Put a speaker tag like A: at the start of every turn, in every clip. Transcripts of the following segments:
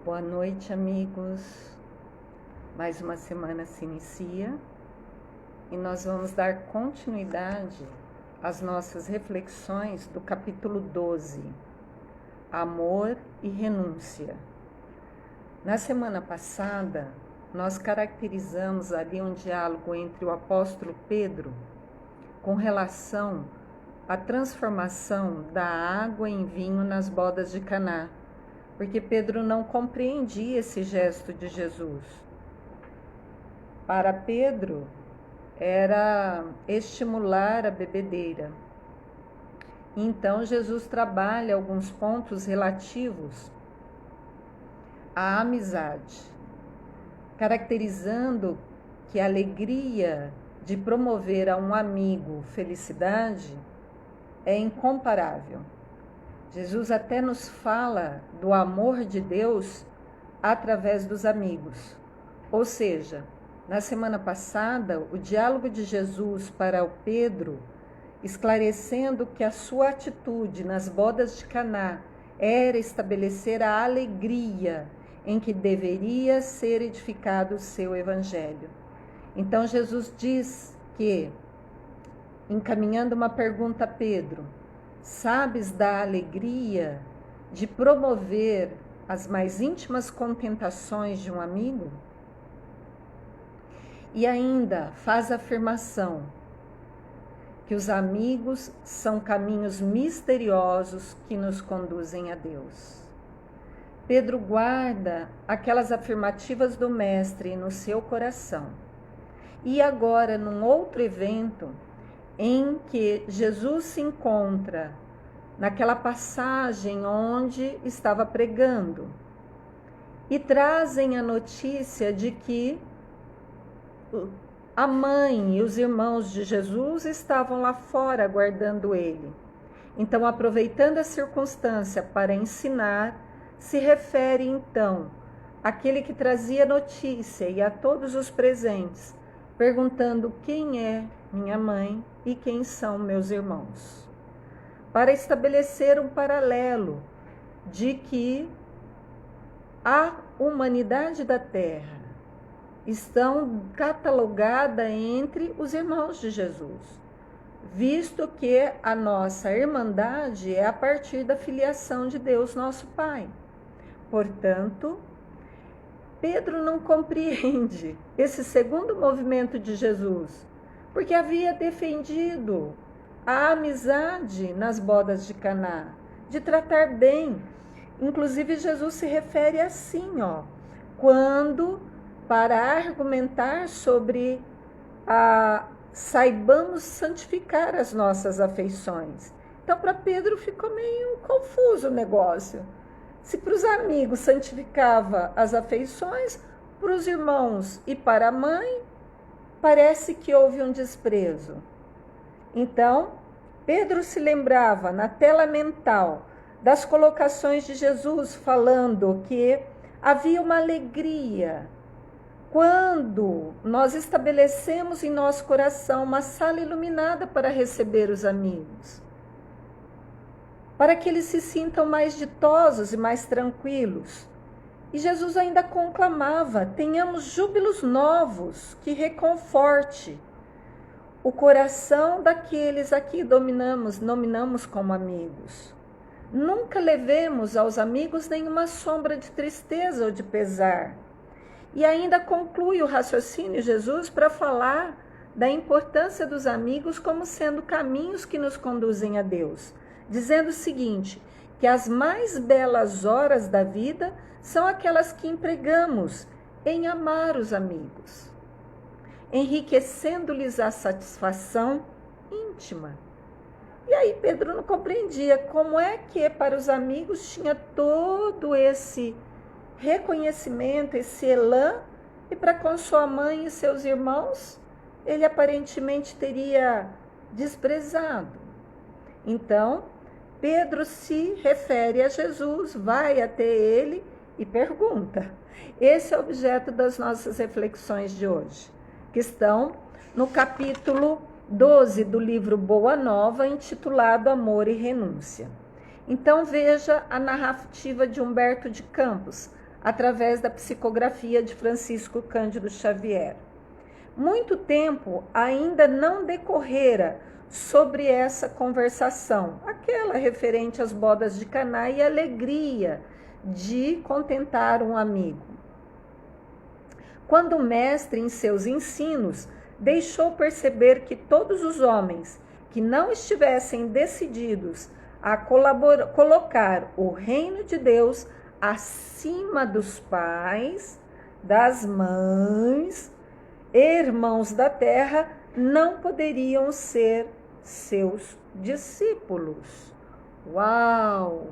A: Boa noite, amigos. Mais uma semana se inicia e nós vamos dar continuidade às nossas reflexões do capítulo 12, Amor e Renúncia. Na semana passada, nós caracterizamos ali um diálogo entre o apóstolo Pedro com relação à transformação da água em vinho nas bodas de Caná, porque Pedro não compreendia esse gesto de Jesus. Para Pedro, era estimular a bebedeira. Então, Jesus trabalha alguns pontos relativos à amizade, caracterizando que a alegria de promover a um amigo felicidade é incomparável. Jesus até nos fala do amor de Deus através dos amigos. Ou seja, na semana passada, o diálogo de Jesus para o Pedro, esclarecendo que a sua atitude nas bodas de Caná era estabelecer a alegria em que deveria ser edificado o seu evangelho. Então Jesus diz que, encaminhando uma pergunta a Pedro, sabes da alegria de promover as mais íntimas contentações de um amigo? E ainda faz a afirmação que os amigos são caminhos misteriosos que nos conduzem a Deus. Pedro guarda aquelas afirmativas do Mestre no seu coração. E agora, num outro evento, em que Jesus se encontra naquela passagem onde estava pregando e trazem a notícia de que a mãe e os irmãos de Jesus estavam lá fora aguardando ele. Então, aproveitando a circunstância para ensinar, se refere então àquele que trazia notícia e a todos os presentes, perguntando quem é minha mãe e quem são meus irmãos, para estabelecer um paralelo de que a humanidade da Terra estão catalogada entre os irmãos de Jesus, visto que a nossa irmandade é a partir da filiação de Deus, nosso Pai. Portanto, Pedro não compreende esse segundo movimento de Jesus, porque havia defendido a amizade nas bodas de Caná, de tratar bem. Inclusive, Jesus se refere assim, quando, para argumentar sobre saibamos santificar as nossas afeições. Então, para Pedro ficou meio confuso o negócio. Se para os amigos santificava as afeições, para os irmãos e para a mãe, parece que houve um desprezo. Então, Pedro se lembrava na tela mental das colocações de Jesus, falando que havia uma alegria quando nós estabelecemos em nosso coração uma sala iluminada para receber os amigos, para que eles se sintam mais ditosos e mais tranquilos. E Jesus ainda conclamava: tenhamos júbilos novos que reconforte o coração daqueles a que nominamos como amigos. Nunca levemos aos amigos nenhuma sombra de tristeza ou de pesar. E ainda conclui o raciocínio Jesus para falar da importância dos amigos como sendo caminhos que nos conduzem a Deus, dizendo o seguinte, que as mais belas horas da vida são aquelas que empregamos em amar os amigos, enriquecendo-lhes a satisfação íntima. E aí Pedro não compreendia como é que para os amigos tinha todo esse reconhecimento, esse elan, e para com sua mãe e seus irmãos, ele aparentemente teria desprezado. Então, Pedro se refere a Jesus, vai até ele e pergunta. Esse é o objeto das nossas reflexões de hoje, que estão no capítulo 12 do livro Boa Nova, intitulado Amor e Renúncia. Então veja a narrativa de Humberto de Campos, através da psicografia de Francisco Cândido Xavier. Muito tempo ainda não decorrera sobre essa conversação, aquela referente às bodas de Caná e a alegria de contentar um amigo. Quando o mestre, em seus ensinos, deixou perceber que todos os homens que não estivessem decididos a colocar o reino de Deus acima dos pais, das mães, irmãos da terra, não poderiam ser seus discípulos. Uau!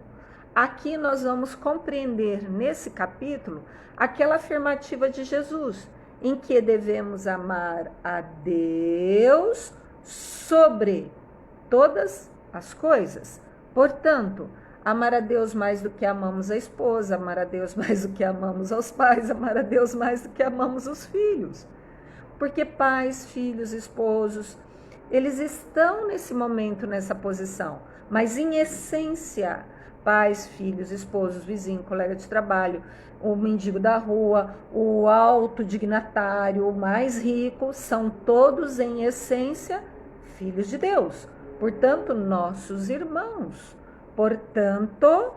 A: Aqui nós vamos compreender nesse capítulo aquela afirmativa de Jesus, em que devemos amar a Deus sobre todas as coisas. Portanto, amar a Deus mais do que amamos a esposa, amar a Deus mais do que amamos aos pais, amar a Deus mais do que amamos os filhos. Porque pais, filhos, esposos, eles estão nesse momento, nessa posição. Mas em essência, pais, filhos, esposos, vizinho, colega de trabalho, o mendigo da rua, o alto dignatário, o mais rico, são todos em essência filhos de Deus. Portanto, nossos irmãos. Portanto,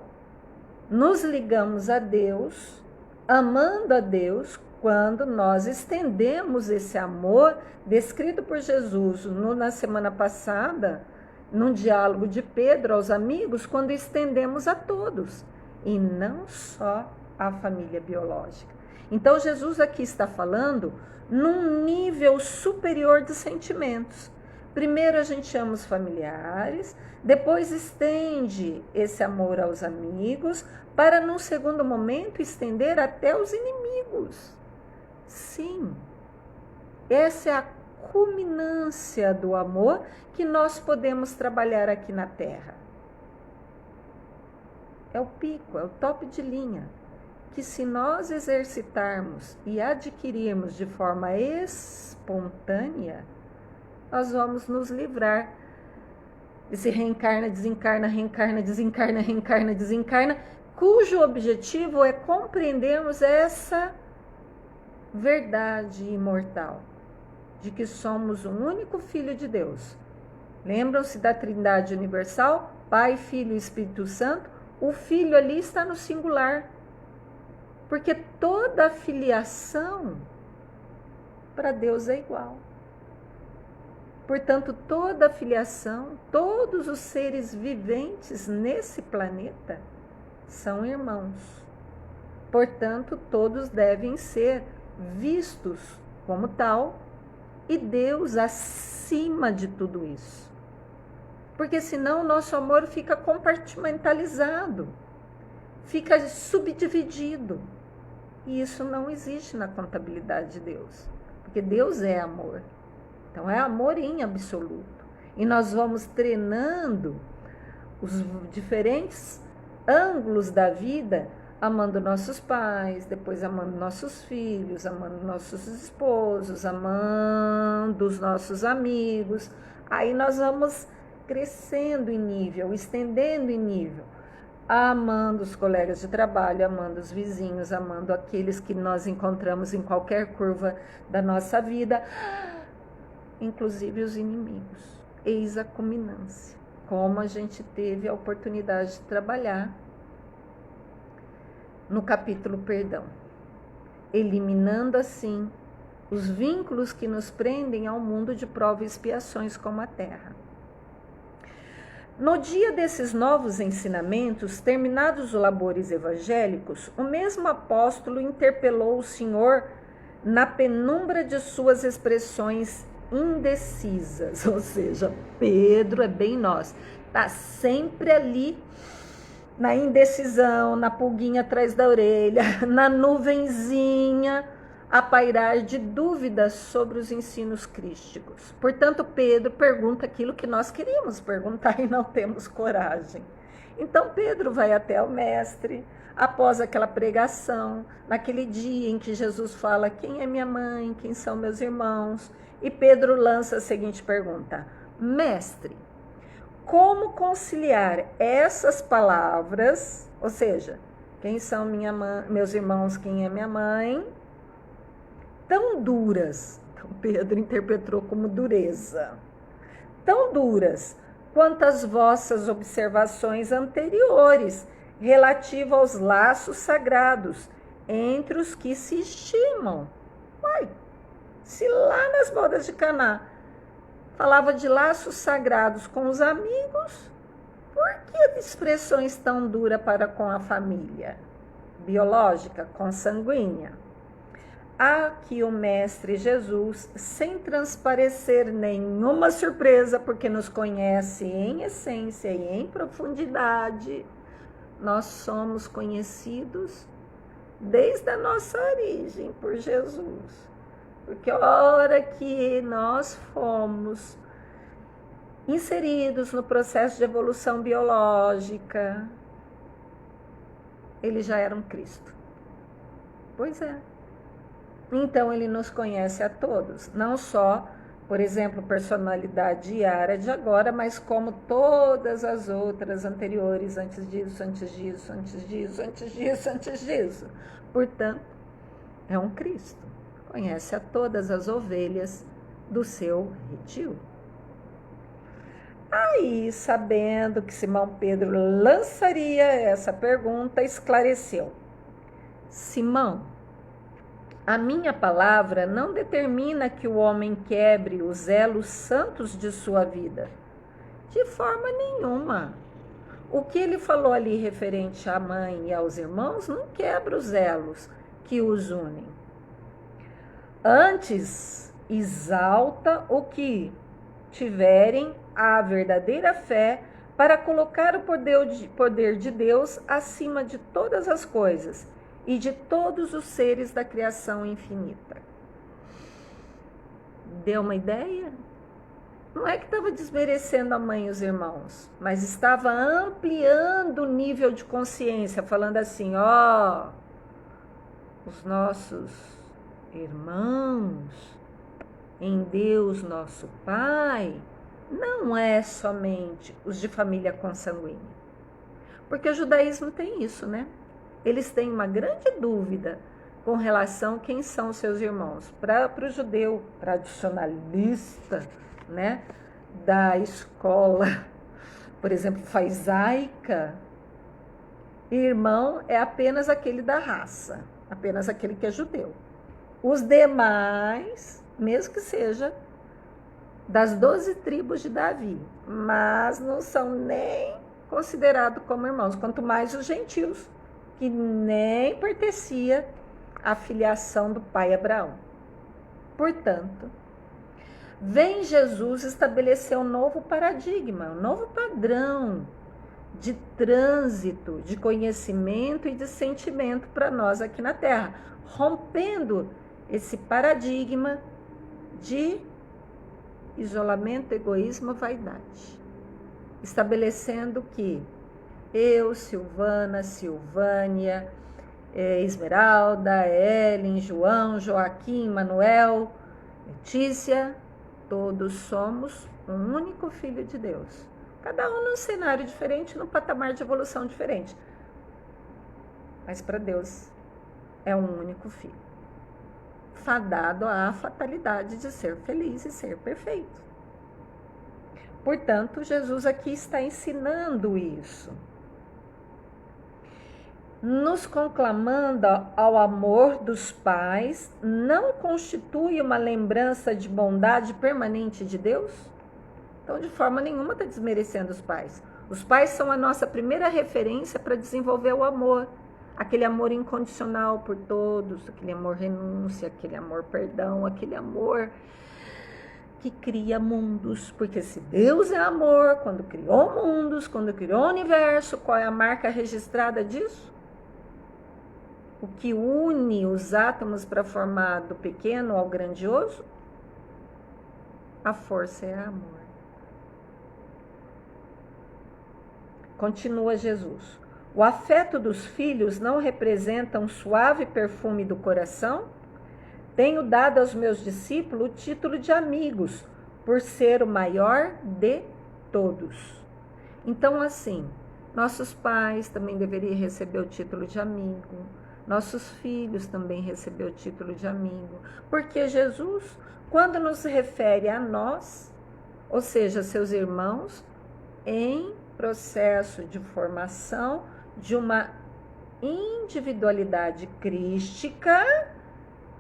A: nos ligamos a Deus, amando a Deus, quando nós estendemos esse amor descrito por Jesus na semana passada, num diálogo de Pedro aos amigos, quando estendemos a todos, e não só à família biológica. Então, Jesus aqui está falando num nível superior de sentimentos. Primeiro a gente ama os familiares, depois estende esse amor aos amigos, para num segundo momento estender até os inimigos. Sim, essa é a culminância do amor que nós podemos trabalhar aqui na Terra. É o pico, é o top de linha, que se nós exercitarmos e adquirirmos de forma espontânea, nós vamos nos livrar desse reencarna, desencarna, reencarna, desencarna, reencarna, desencarna, cujo objetivo é compreendermos essa verdade imortal, de que somos um único Filho de Deus. Lembram-se da Trindade Universal? Pai, Filho e Espírito Santo? O Filho ali está no singular, porque toda a filiação para Deus é igual. Portanto, toda a filiação, todos os seres viventes nesse planeta são irmãos. Portanto, todos devem ser vistos como tal, e Deus acima de tudo isso. Porque senão o nosso amor fica compartimentalizado, fica subdividido. E isso não existe na contabilidade de Deus, porque Deus é amor. Então é amor em absoluto. E nós vamos treinando os diferentes ângulos da vida, amando nossos pais, depois amando nossos filhos, amando nossos esposos, amando os nossos amigos. Aí nós vamos crescendo em nível, estendendo em nível, amando os colegas de trabalho, amando os vizinhos, amando aqueles que nós encontramos em qualquer curva da nossa vida, inclusive os inimigos. Eis a culminância, como a gente teve a oportunidade de trabalhar no capítulo Perdão, eliminando assim os vínculos que nos prendem ao mundo de provas e expiações como a Terra. No dia desses novos ensinamentos, terminados os labores evangélicos, o mesmo apóstolo interpelou o Senhor na penumbra de suas expressões indecisas, ou seja, Pedro é bem nós, está sempre ali na indecisão, na pulguinha atrás da orelha, na nuvenzinha, a pairar de dúvidas sobre os ensinos crísticos. Portanto, Pedro pergunta aquilo que nós queríamos perguntar e não temos coragem. Então, Pedro vai até o mestre, após aquela pregação, naquele dia em que Jesus fala: quem é minha mãe, quem são meus irmãos? E Pedro lança a seguinte pergunta: mestre, como conciliar essas palavras, ou seja, quem são meus irmãos, quem é minha mãe, tão duras, então Pedro interpretou como dureza, tão duras quanto as vossas observações anteriores relativas aos laços sagrados entre os que se estimam. Uai, se lá nas bodas de Caná falava de laços sagrados com os amigos, por que expressões tão duras para com a família biológica, consanguínea? Aqui o Mestre Jesus, sem transparecer nenhuma surpresa, porque nos conhece em essência e em profundidade, nós somos conhecidos desde a nossa origem por Jesus. Porque a hora que nós fomos inseridos no processo de evolução biológica, ele já era um Cristo. Pois é. Então, ele nos conhece a todos, não só, por exemplo, personalidade Yara de agora, mas como todas as outras anteriores, antes disso, antes disso, antes disso, antes disso, antes disso. Portanto, é um Cristo. Conhece a todas as ovelhas do seu redil. Aí, sabendo que Simão Pedro lançaria essa pergunta, esclareceu: Simão, a minha palavra não determina que o homem quebre os elos santos de sua vida. De forma nenhuma. O que ele falou ali referente à mãe e aos irmãos não quebra os elos que os unem. Antes, exalta o que tiverem a verdadeira fé para colocar o poder de Deus acima de todas as coisas e de todos os seres da criação infinita. Deu uma ideia? Não é que estava desmerecendo a mãe e os irmãos, mas estava ampliando o nível de consciência, falando assim, os nossos irmãos em Deus nosso Pai não é somente os de família consanguínea. Porque o judaísmo tem isso, né? Eles têm uma grande dúvida com relação a quem são seus irmãos. Para o judeu tradicionalista, né, da escola, por exemplo, faisaica, irmão é apenas aquele da raça, apenas aquele que é judeu. Os demais, mesmo que seja das 12 tribos de Davi, mas não são nem considerados como irmãos, quanto mais os gentios, que nem pertencia à filiação do pai Abraão. Portanto, vem Jesus estabelecer um novo paradigma, um novo padrão de trânsito, de conhecimento e de sentimento para nós aqui na Terra, rompendo esse paradigma de isolamento, egoísmo, vaidade, estabelecendo que eu, Silvana, Silvânia, Esmeralda, Ellen, João, Joaquim, Manuel, Letícia, todos somos um único filho de Deus. Cada um num cenário diferente, num patamar de evolução diferente. Mas para Deus é um único filho, fadado à fatalidade de ser feliz e ser perfeito. Portanto, Jesus aqui está ensinando isso, nos conclamando ao amor dos pais. Não constitui uma lembrança de bondade permanente de Deus? Então, de forma nenhuma está desmerecendo os pais. Os pais são a nossa primeira referência para desenvolver o amor. Aquele amor incondicional por todos, aquele amor renúncia, aquele amor perdão, aquele amor que cria mundos. Porque se Deus é amor, quando criou mundos, quando criou o universo, qual é a marca registrada disso? O que une os átomos para formar do pequeno ao grandioso? A força é amor. Continua Jesus. O afeto dos filhos não representa um suave perfume do coração? Tenho dado aos meus discípulos o título de amigos, por ser o maior de todos. Então, assim, Nossos pais também deveriam receber o título de amigo. Nossos filhos também receber o título de amigo. Porque Jesus, quando nos refere a nós, ou seja, seus irmãos, em processo de formação de uma individualidade crística,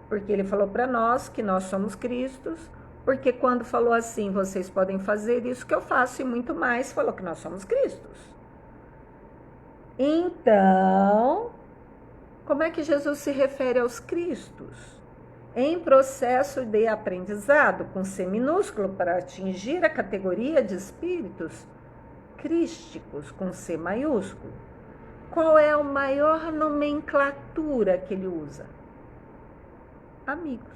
A: porque ele falou para nós que nós somos Cristos, porque quando falou assim, vocês podem fazer isso que eu faço e muito mais, falou que nós somos Cristos. Então, como é que Jesus se refere aos Cristos? Em processo de aprendizado, com C minúsculo, para atingir a categoria de espíritos crísticos, com C maiúsculo. Qual é a maior nomenclatura que ele usa? Amigos.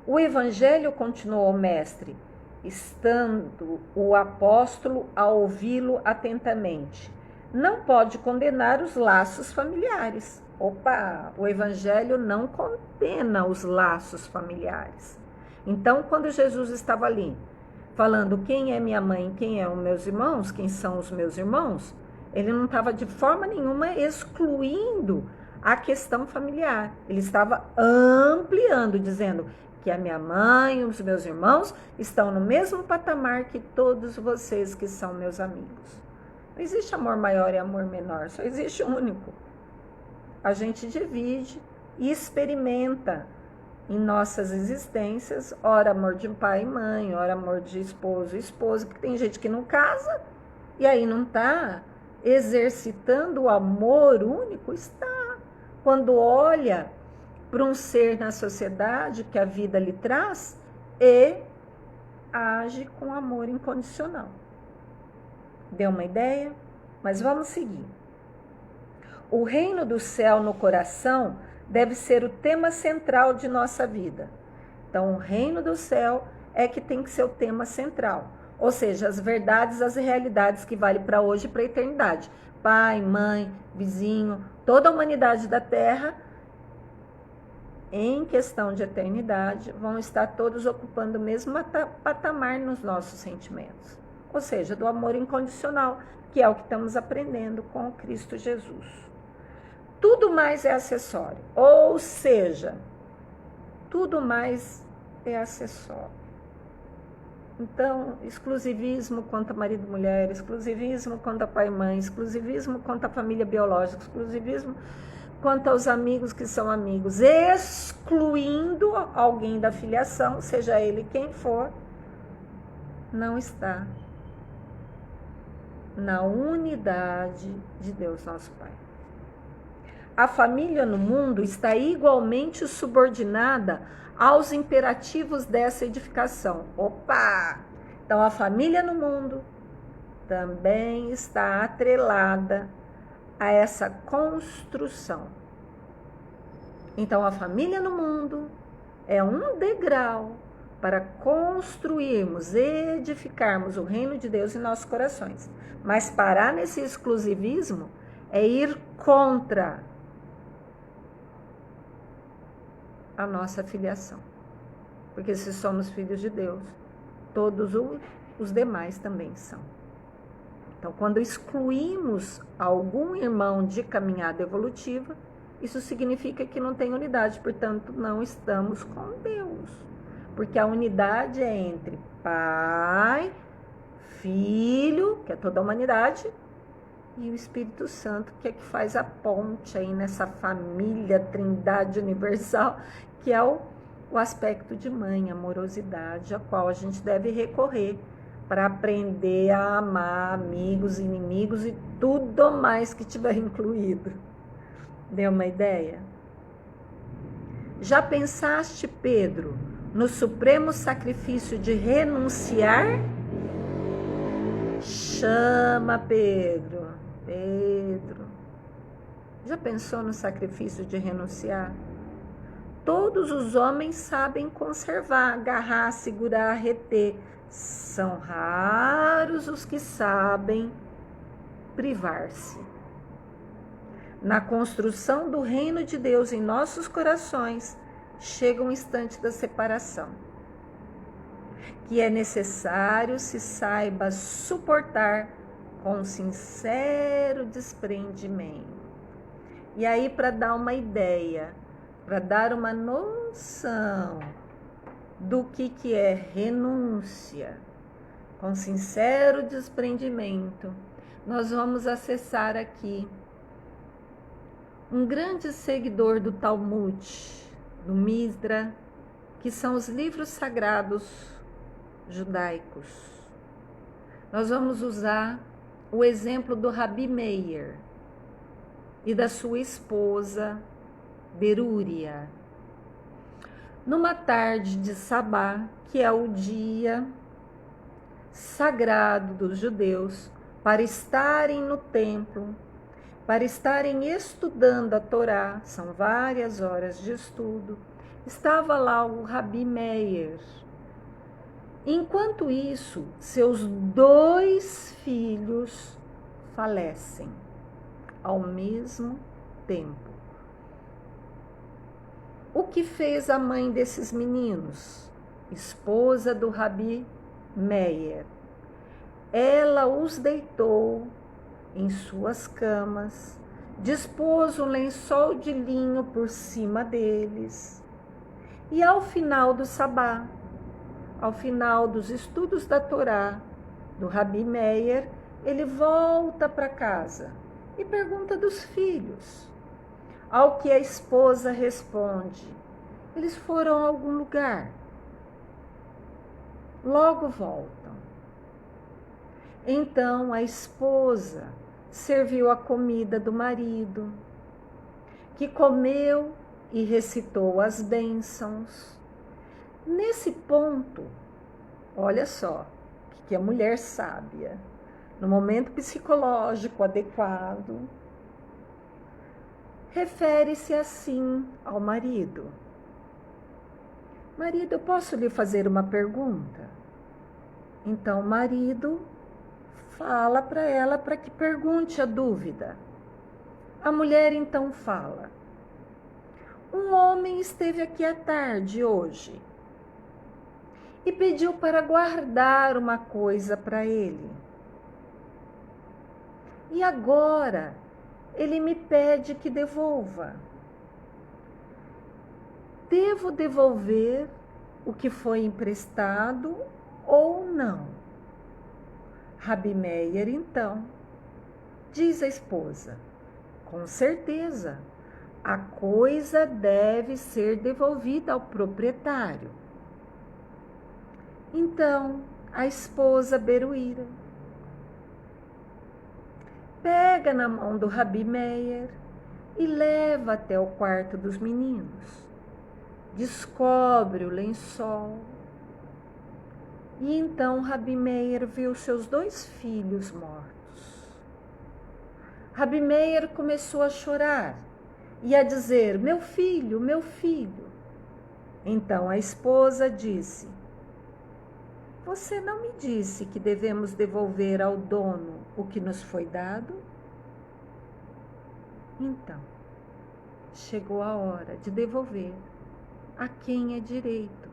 A: O Evangelho, continuou o mestre, estando o apóstolo a ouvi-lo atentamente, não pode condenar os laços familiares. Opa, o Evangelho não condena os laços familiares. Então, quando Jesus estava ali, falando quem é minha mãe, quem é os meus irmãos, quem são os meus irmãos, ele não estava de forma nenhuma excluindo a questão familiar. Ele estava ampliando, dizendo que a minha mãe e os meus irmãos estão no mesmo patamar que todos vocês que são meus amigos. Não existe amor maior e amor menor, só existe um único. A gente divide e experimenta em nossas existências, ora amor de pai e mãe, ora amor de esposo e esposa, porque tem gente que não casa e aí não está exercitando o amor único, está. Quando olha para um ser na sociedade que a vida lhe traz e age com amor incondicional. Deu uma ideia? Mas vamos seguir. O reino do céu no coração deve ser o tema central de nossa vida. Então, o reino do céu é que tem que ser o tema central. Ou seja, as verdades, as realidades que valem para hoje e para a eternidade. Pai, mãe, vizinho, toda a humanidade da Terra, em questão de eternidade, vão estar todos ocupando o mesmo patamar nos nossos sentimentos. Ou seja, do amor incondicional, que é o que estamos aprendendo com o Cristo Jesus. Tudo mais é acessório, ou seja, tudo mais é acessório. Então, exclusivismo quanto a marido e mulher, exclusivismo quanto a pai e mãe, exclusivismo quanto a família biológica, exclusivismo quanto aos amigos que são amigos, excluindo alguém da filiação, seja ele quem for, não está na unidade de Deus nosso Pai. A família no mundo está igualmente subordinada aos imperativos dessa edificação. Opa! Então, a família no mundo também está atrelada a essa construção. Então, a família no mundo é um degrau para construirmos, edificarmos o reino de Deus em nossos corações. Mas parar nesse exclusivismo é ir contra a nossa filiação. Porque se somos filhos de Deus, todos os demais também são. Então, quando excluímos algum irmão de caminhada evolutiva, isso significa que não tem unidade, portanto, não estamos com Deus. Porque a unidade é entre Pai, Filho, que é toda a humanidade, e o Espírito Santo, que é que faz a ponte aí nessa família, trindade universal, que é o aspecto de mãe, amorosidade, a qual a gente deve recorrer para aprender a amar amigos, inimigos e tudo mais que tiver incluído. Deu uma ideia? Já pensaste, Pedro, no supremo sacrifício de renunciar? Chama, Pedro. Pedro. Já pensou no sacrifício de renunciar? Todos os homens sabem conservar, agarrar, segurar, reter. São raros os que sabem privar-se. Na construção do reino de Deus em nossos corações, chega um instante da separação, que é necessário se saiba suportar com sincero desprendimento. E aí, para dar uma ideia, para dar uma noção do que é renúncia, com sincero desprendimento, nós vamos acessar aqui um grande seguidor do Talmud, do Misra, que são os livros sagrados judaicos. Nós vamos usar o exemplo do Rabi Meir e da sua esposa Berúria. Numa tarde de Sabá, que é o dia sagrado dos judeus, para estarem no templo, para estarem estudando a Torá, são várias horas de estudo, estava lá o Rabi Meir. Enquanto isso, seus 2 filhos falecem ao mesmo tempo. O que fez a mãe desses meninos, esposa do Rabi Meir? Ela os deitou em suas camas, dispôs um lençol de linho por cima deles. E ao final do sabá, ao final dos estudos da Torá, do Rabi Meir, ele volta para casa e pergunta dos filhos. Ao que a esposa responde: eles foram a algum lugar. Logo voltam. Então a esposa serviu a comida do marido, que comeu e recitou as bênçãos. Nesse ponto, olha só, que a mulher sábia, no momento psicológico adequado, refere-se assim ao marido: marido, eu posso lhe fazer uma pergunta? Então o marido fala para ela para que pergunte a dúvida. A mulher então fala: um homem esteve aqui à tarde hoje e pediu para guardar uma coisa para ele. E agora ele me pede que devolva. Devo devolver o que foi emprestado ou não? Rabi Meir, então, diz à esposa: com certeza, a coisa deve ser devolvida ao proprietário. Então, a esposa Berúria pega na mão do Rabi Meir e leva até o quarto dos meninos. Descobre o lençol. E então Rabi Meir viu seus 2 filhos mortos. Rabi Meir começou a chorar e a dizer: meu filho, meu filho. Então a esposa disse: você não me disse que devemos devolver ao dono o que nos foi dado? Então, chegou a hora de devolver a quem é direito,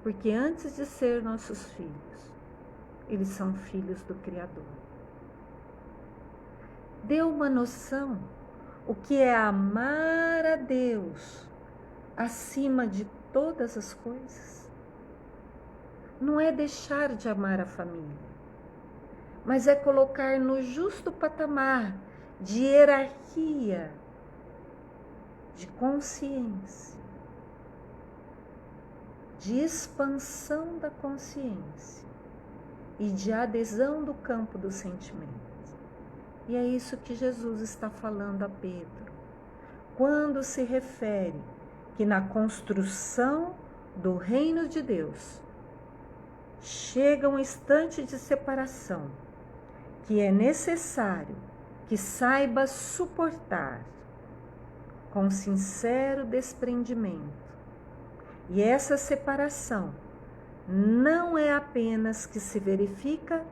A: porque antes de ser nossos filhos, eles são filhos do Criador. Deu uma noção o que é amar a Deus acima de todas as coisas? Não é deixar de amar a família, mas é colocar no justo patamar de hierarquia, de consciência, de expansão da consciência e de adesão do campo do sentimento. E é isso que Jesus está falando a Pedro, quando se refere que na construção do reino de Deus chega um instante de separação, que é necessário que saiba suportar com sincero desprendimento. E essa separação não é apenas que se verifica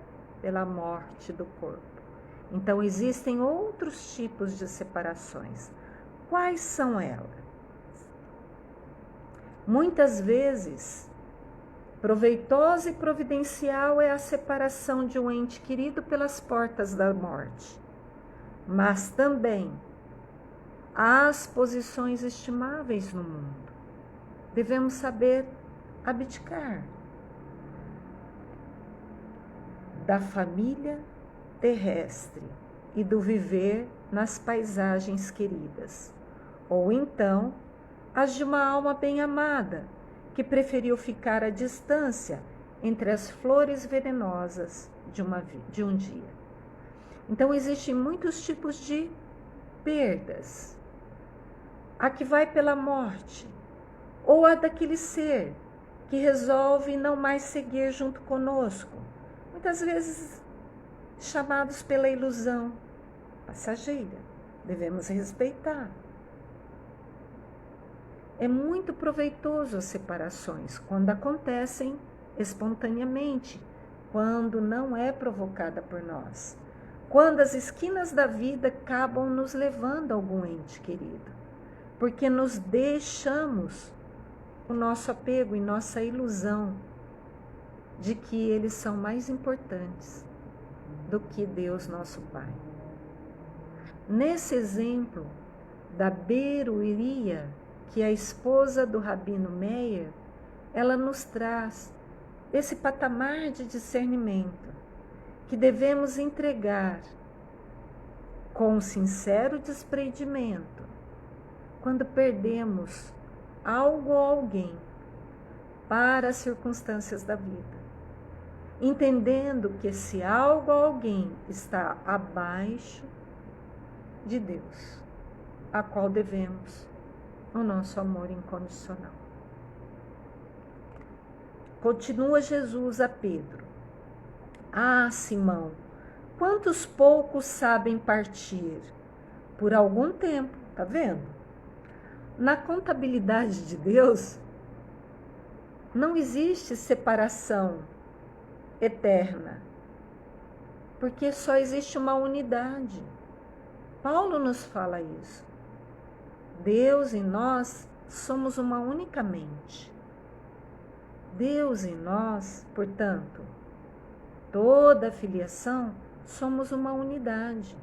A: pela morte do corpo. Então existem outros tipos de separações. Quais são elas? Muitas vezes Proveitosa e providencial é a separação de um ente querido pelas portas da morte. Mas também há as posições estimáveis no mundo. Devemos saber abdicar da família terrestre e do viver nas paisagens queridas, ou então as de uma alma bem amada, que preferiu ficar à distância entre as flores venenosas de um dia. Então, existem muitos tipos de perdas. A que vai pela morte, ou a daquele ser que resolve não mais seguir junto conosco, muitas vezes chamados pela ilusão passageira. Devemos respeitar. É muito proveitoso as separações quando acontecem espontaneamente, quando não é provocada por nós, quando as esquinas da vida acabam nos levando a algum ente querido, porque nos deixamos o nosso apego e nossa ilusão de que eles são mais importantes do que Deus, nosso Pai. Nesse exemplo da Beruria, que é a esposa do Rabino Meir, ela nos traz esse patamar de discernimento que devemos entregar com sincero desprendimento quando perdemos algo ou alguém para as circunstâncias da vida, entendendo que esse algo ou alguém está abaixo de Deus, a qual devemos o nosso amor incondicional. Continua Jesus a Pedro: Ah, Simão, quantos poucos sabem partir por algum tempo, tá vendo? Na contabilidade de Deus, não existe separação eterna, porque só existe uma unidade. Paulo nos fala isso. Deus e nós somos uma única mente. Deus e nós, portanto, toda a filiação, somos uma unidade.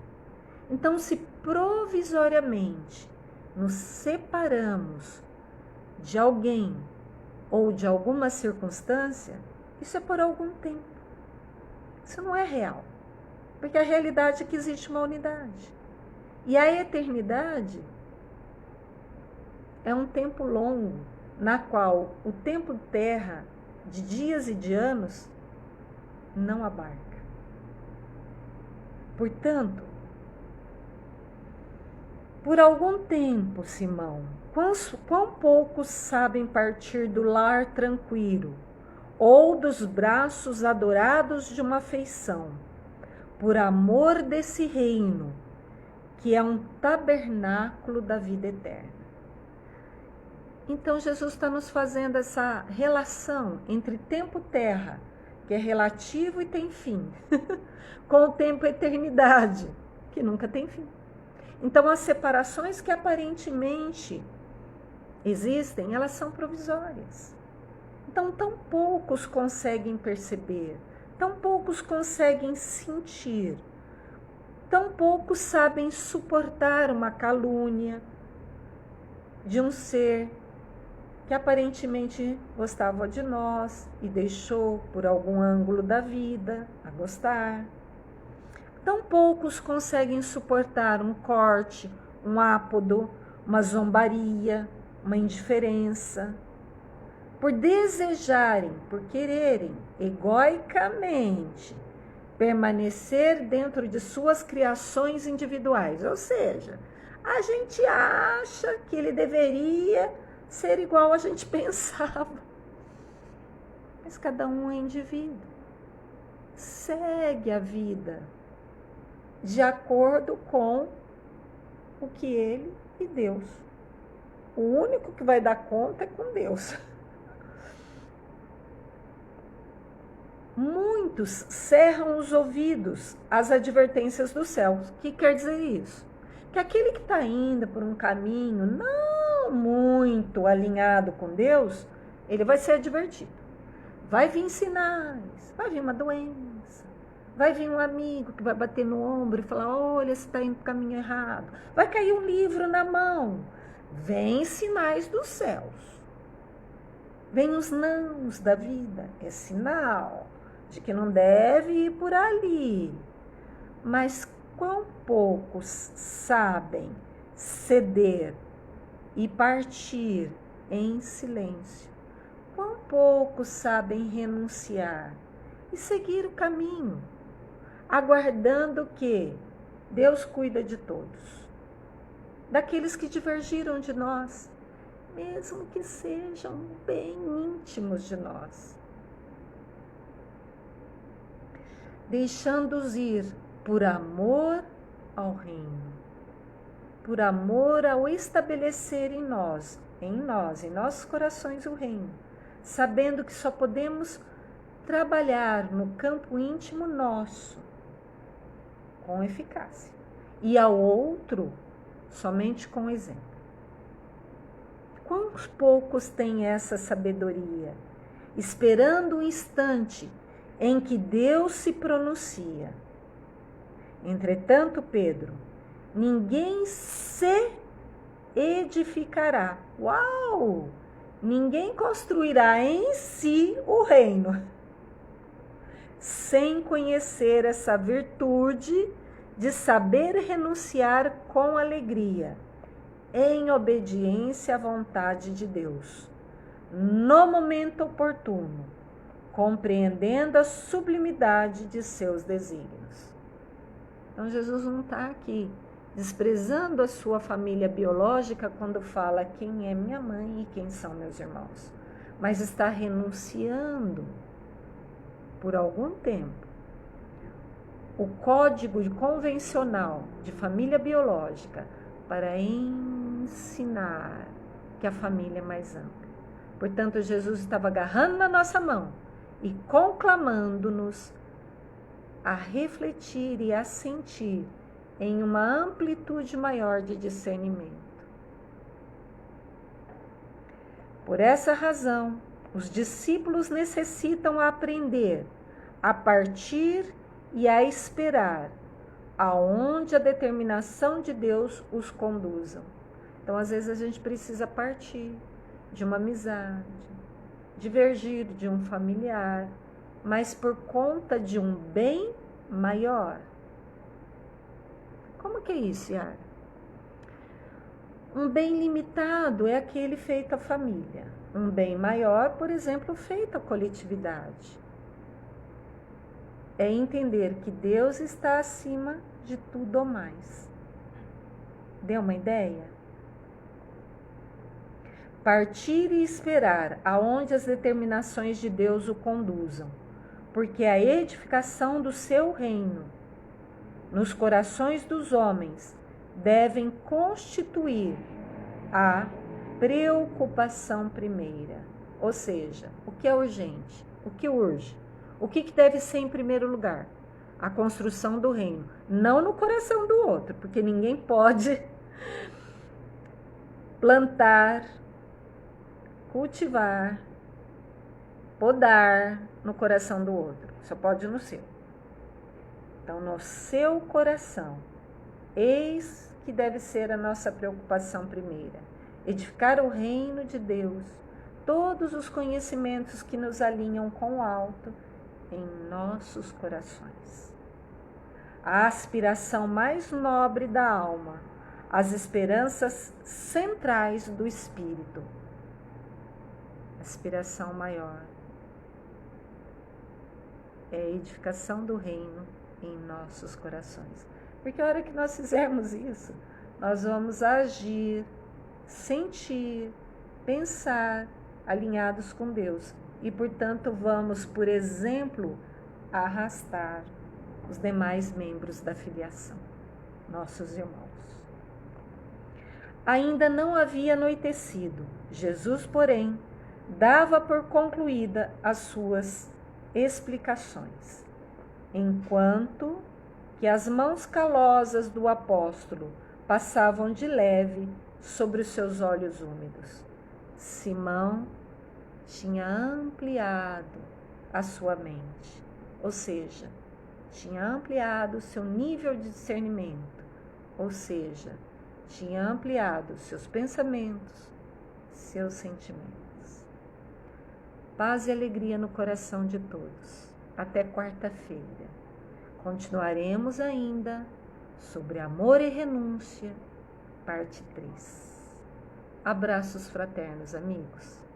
A: Então, se provisoriamente nos separamos de alguém ou de alguma circunstância, isso é por algum tempo. Isso não é real, porque a realidade é que existe uma unidade. E a eternidade é um tempo longo, na qual o tempo terra, de dias e de anos, não abarca. Portanto, por algum tempo, Simão, quão poucos sabem partir do lar tranquilo, ou dos braços adorados de uma afeição, por amor desse reino, que é um tabernáculo da vida eterna. Então, Jesus está nos fazendo essa relação entre tempo-terra, que é relativo e tem fim, com o tempo eternidade, que nunca tem fim. Então, as separações que aparentemente existem, elas são provisórias. Então, tão poucos conseguem perceber, tão poucos conseguem sentir, tão poucos sabem suportar uma calúnia de um ser que aparentemente gostava de nós e deixou por algum ângulo da vida a gostar. Tão poucos conseguem suportar um corte, um ápodo, uma zombaria, uma indiferença. Por desejarem, por quererem, egoicamente, permanecer dentro de suas criações individuais. Ou seja, a gente acha que ele deveria ser igual a gente pensava. Mas cada um é indivíduo. Segue a vida de acordo com o que ele e Deus. O único que vai dar conta é com Deus. Muitos cerram os ouvidos às advertências do céu. O que quer dizer isso? Que aquele que está indo por um caminho não muito alinhado com Deus, ele vai ser advertido. Vai vir sinais, vai vir uma doença, vai vir um amigo que vai bater no ombro e falar, olha, você está indo para o caminho errado. Vai cair um livro na mão. Vem sinais dos céus. Vem os nãos da vida. É sinal de que não deve ir por ali. Mas quão poucos sabem ceder e partir em silêncio. Quão poucos sabem renunciar e seguir o caminho, aguardando que Deus cuida de todos, daqueles que divergiram de nós, mesmo que sejam bem íntimos de nós, deixando-os ir por amor ao reino, por amor ao estabelecer em nossos corações o reino, sabendo que só podemos trabalhar no campo íntimo nosso com eficácia e ao outro somente com exemplo. Quantos poucos têm essa sabedoria, esperando o instante em que Deus se pronuncia? Entretanto, Pedro, ninguém se edificará. Uau! Ninguém construirá em si o reino sem conhecer essa virtude de saber renunciar com alegria, em obediência à vontade de Deus, no momento oportuno, compreendendo a sublimidade de seus desígnios. Então, Jesus não está aqui desprezando a sua família biológica quando fala quem é minha mãe e quem são meus irmãos, mas está renunciando por algum tempo o código convencional de família biológica para ensinar que a família é mais ampla. Portanto, Jesus estava agarrando na nossa mão e conclamando-nos a refletir e a sentir em uma amplitude maior de discernimento. Por essa razão, os discípulos necessitam aprender a partir e a esperar aonde a determinação de Deus os conduzam. Então, às vezes, a gente precisa partir de uma amizade, divergir de um familiar, mas por conta de um bem maior. Como que é isso, Yara? Um bem limitado é aquele feito à família. Um bem maior, por exemplo, feito à coletividade. É entender que Deus está acima de tudo ou mais. Deu uma ideia? Partir e esperar aonde as determinações de Deus o conduzam, porque a edificação do seu reino nos corações dos homens devem constituir a preocupação primeira. Ou seja, o que é urgente? O que urge? O que deve ser em primeiro lugar? A construção do reino. Não no coração do outro, porque ninguém pode plantar, cultivar, podar no coração do outro. Só pode no seu. Então, no seu coração, eis que deve ser a nossa preocupação primeira. Edificar o reino de Deus, todos os conhecimentos que nos alinham com o alto em nossos corações. A aspiração mais nobre da alma, as esperanças centrais do espírito. Aspiração maior é a edificação do reino em nossos corações. Porque a hora que nós fizermos isso, nós vamos agir, sentir, pensar alinhados com Deus. E, portanto, vamos, por exemplo, arrastar os demais membros da filiação, nossos irmãos. Ainda não havia anoitecido. Jesus, porém, dava por concluída as suas explicações, enquanto que as mãos calosas do apóstolo passavam de leve sobre os seus olhos úmidos. Simão tinha ampliado a sua mente, ou seja, tinha ampliado seu nível de discernimento, ou seja, tinha ampliado seus pensamentos, seus sentimentos. Paz e alegria no coração de todos. Até quarta-feira. Continuaremos ainda sobre amor e renúncia, parte 3. Abraços fraternos, amigos.